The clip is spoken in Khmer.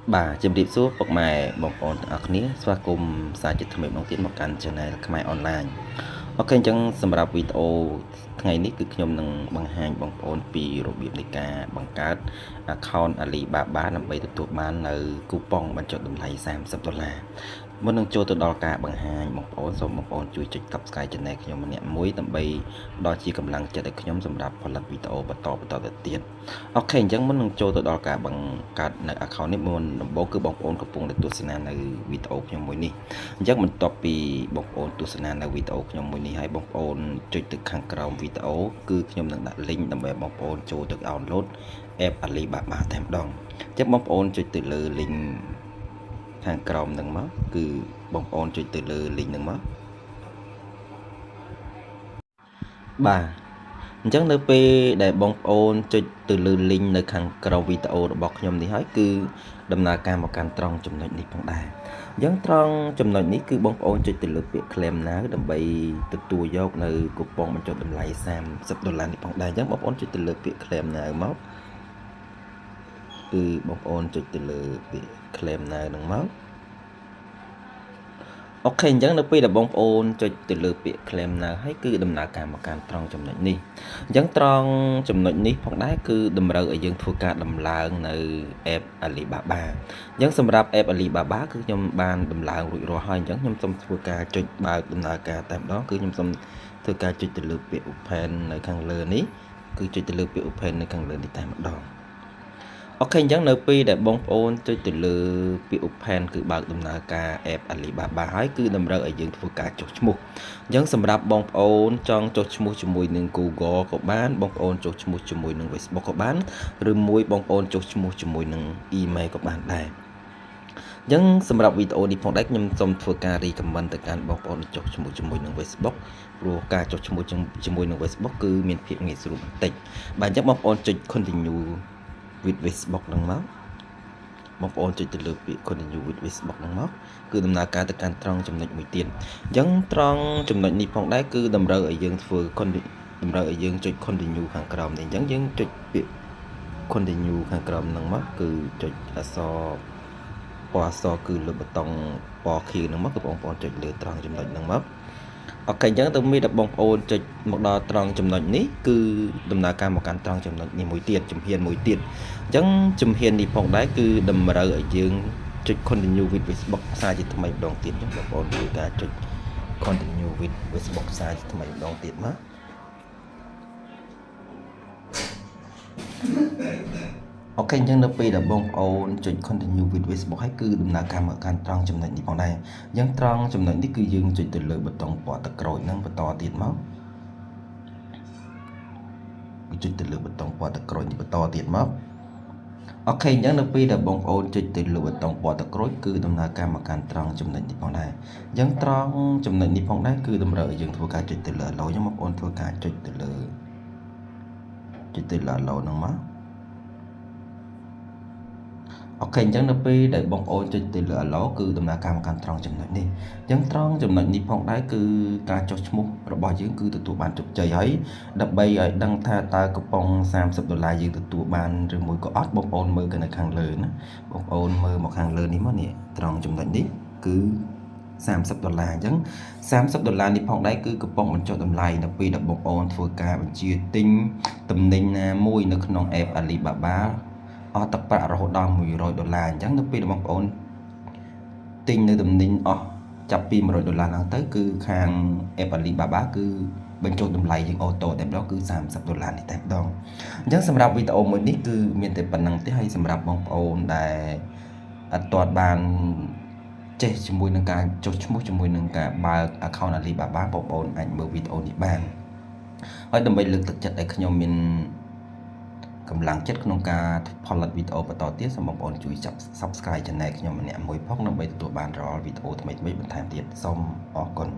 Bà chìm điệp xuống bậc mẹ bọc ổn ở khía xóa cùng xa chích thầm mộng tiết một căn channel Khmer online. Ok chẳng xâmรับvideo ngày ní cứ nhóm nâng bằng hành bóng ổn vì rộp biệp này cả bằng cát account Alibaba nằm bây tục bán ở coupon bán chọn đồng lấy $30. Muốn nâng cho tôi đo cả bằng hành bóng ổn xong bóng ổn chui chích tập sky channel nhóm mình nhẹ muối tầm bây đó chỉ cầm lăng chạy để nhóm xâmรับhoặc là video bắt tỏ tiền. Ok chẳng muốn nâng cho tôi đo cả bằng cát account này muốn bố cứ bóng ổn của vùng để tôi xin là video nhóm muối ní chắc mình tập vì bóng ổn tôi xin là video nhóm muối ní hay bóng ổn chui từ khángក្រោម video គឺខ្ញុំនឹងដាក់ link ដើម្បីបងប្អូនចូលទៅ download app Alibaba តែម្ដងចឹងបងប្អូនចុចទៅលើ link ខាងក្រោមហ្នឹងមកគឺបងប្អូនចុចទៅលើ link ហ្នឹងមកបាទអញ្ចឹងនៅពេលដែលបងប្អូនចុចទៅលើ link នៅខាងក្រោម video របស់ខ្ញុំនេះហើយគឺដំណើរការមកកាន់ត្រង់ចំណុចនេះផងដែរអញ្ចឹងត្រង់ចំណុចនេះគឺបងប្អូនចុចទៅលើពាក្យ claim now ដើម្បីទទួលយកនៅកូប៉ុងបញ្ចុះតម្លៃ$30នេះផងដែរអញ្ចឹងបងប្អូនចុចទៅលើពាក្យ claim now មកគឺបងប្អូនចុចទៅលើពាក្យ claim now ហ្នឹងមកអូខេអញ្ចឹងនៅពេលដែលបងប្អូនចុចទៅលើពាក្យ claim now ហើយគឺដំណើរការមកកាន់ត្រង់ចំណុចនេះអញ្ចឹងត្រង់ចំណុចនេះផងដែរគឺតម្រូវឲ្យយើងធ្វើការដំឡើងនៅ app Alibaba អញ្ចឹងសម្រាប់ app Alibaba គឺខ្ញុំបានដំឡើងរួចរាល់ហើយអញ្ចឹងខ្ញុំសូមធ្វើការចុចបើកដំណើរការតែម្ដងគឺខ្ញុំសូមធ្វើការចុចទៅលើពាក្យ open នៅខាងលើនេះគឺចុចទៅលើពាក្យ open នៅខាងលើនេះតែម្ដងអូខេអញ្ចឹងនៅពេលដែលបងប្អូនចុចទៅលើពាក្យ open គឺបើកដំណើរការ app Alibaba ហើយគឺតម្រូវឲ្យយើងធ្វើការចុះឈ្មោះអញ្ចឹងសម្រាប់បងប្អូនចង់ចុះឈ្មោះជាមួយនឹង Google ក៏បានបងប្អូនចុះឈ្មោះជាមួយនឹង Facebook ក៏បានឬមួយបងប្អូនចុះឈ្មោះជាមួយនឹង email ក៏បានដែរអញ្ចឹងសម្រាប់វីដេអូនេះផងដែរខ្ញុំសូមធ្វើការ recommend ទៅកាន់បងប្អូនចុះឈ្មោះជាមួយនឹង Facebook ព្រោះការចុះឈ្មោះជាមួយនឹង Facebook គឺមានភាពងាយស្រួលបន្តិចបាទអញ្ចឹងបងប្អូនចុច continue with Facebook ហ្នឹងមកបងប្អូនចុចទៅលើពាក្យ continue with Facebook ហ្នឹងមកគឺដំណើរការទៅកាន់ត្រង់ចំណុចមួយទៀតអញ្ចឹងត្រង់ចំណុចនេះផងដែរគឺតម្រូវឲ្យយើងធ្វើតម្រូវឲ្យយើងចុច continue ខាងក្រោមនេះអញ្ចឹងយើងចុចពាក្យ continue ខាងក្រោមហ្នឹងមកគឺចុចអក្សរពណ៌អក្សរគឺលើប៊ូតុងពណ៌ខៀវហ្នឹងមកគឺបងប្អូនចុចលើត្រង់ចំណុចហ្នឹងមកអូខេអញ្ចឹងទៅមានតែបងប្អូនចុចមកដល់ត្រង់ចំណុចនេះគឺដំណើរការមកកាន់ត្រង់ចំណុចនេះមួយទៀតជំហានមួយទៀតអញ្ចឹងជំហាននេះផងដែរគឺតម្រូវឲ្យយើងចុច continue with Facebook សារជាថ្មីម្ដងទៀតអញ្ចឹងបងប្អូនធ្វើការចុច continue with Facebook សារជាថ្មីម្ដងទៀតមកអូខេអញ្ចឹងនៅពេលដែលបងប្អូនចុច continue with Facebook ហើយគឺដំណើរការមកកាន់ត្រង់ចំណុចនេះផងដែរអញ្ចឹងត្រង់ចំណុចនេះគឺយើងចុចទៅលើប៊ូតុងពណ៌ទឹកក្រូចហ្នឹងបន្តទៀតមកចុចទៅលើប៊ូតុងពណ៌ទឹកក្រូចនេះបន្តទៀតមកអូខេអញ្ចឹងនៅពេលដែលបងប្អូនចុចទៅលើប៊ូតុងពណ៌ទឹកក្រូចគឺដំណើរការមកកាន់ត្រង់ចំណុចនេះផងដែរអញ្ចឹងត្រង់ចំណុចនេះផងដែរគឺតម្រូវឲ្យយើងធ្វើការចុចទៅលើ allow អញ្ចឹងបងប្អូនធ្វើការចុចទៅលើ allow ហ្នឹងមកអូខេអញ្ចឹងនៅពេលដែលបងប្អូនចុចទៅលើ allow គឺដំណើរការមកកាន់ត្រង់ចំណុចនេះអញ្ចឹងត្រង់ចំណុចនេះផងដែរគឺការចុះឈ្មោះរបស់យើងគឺទទួលបានជោគជ័យហើយដើម្បីឲ្យដឹងថាតើកូប៉ុង$30យើងទទួលបានឬមួយក៏អត់បងប្អូនមើលនៅខាងលើណាបងប្អូនមើលមកខាងលើនេះមកនេះត្រង់ចំណុចនេះគឺ$30អញ្ចឹង$30នេះផងដែរគឺកូប៉ុងបញ្ចុះតម្លៃនៅពេលដែលបងប្អូនធ្វើការបញ្ជាទិញទំនិញណាមួយនៅក្នុង app Alibabaអស់ទឹកប្រាក់រហូតដល់$100អញ្ចឹងនៅពេលបងប្អូនទិញនៅទំនិញអស់ចាប់ពី$100ឡើងទៅគឺខាង app Alibaba គឺបញ្ចុះតម្លៃយើងអូតូតែម្ដងគឺ$30នេះតែម្ដងអញ្ចឹងសម្រាប់វីដេអូមួយនេះគឺមានតែប៉ុណ្្នឹងទេហើយសម្រាប់បងប្អូនដែលអត់ទាន់បានចេះជាមួយនឹងការចុះឈ្មោះជាមួយនឹងការបើក account Alibaba បងប្អូនអាចមើលវីដេអូនេះបានហើយដើម្បីលើកទឹកចិត្តឲ្យខ្ញុំមានកម្លាំងចិត្តក្នុងការផលិតវីដេអូបន្តទៀតសូមបងប្អូនជួយ Subscribe Channel ខ្ញុំម្នាក់មួយផងដើម្បីទទួលបានរាល់វីដេអូថ្មីៗបន្ថែមទៀតសូមអរគុណ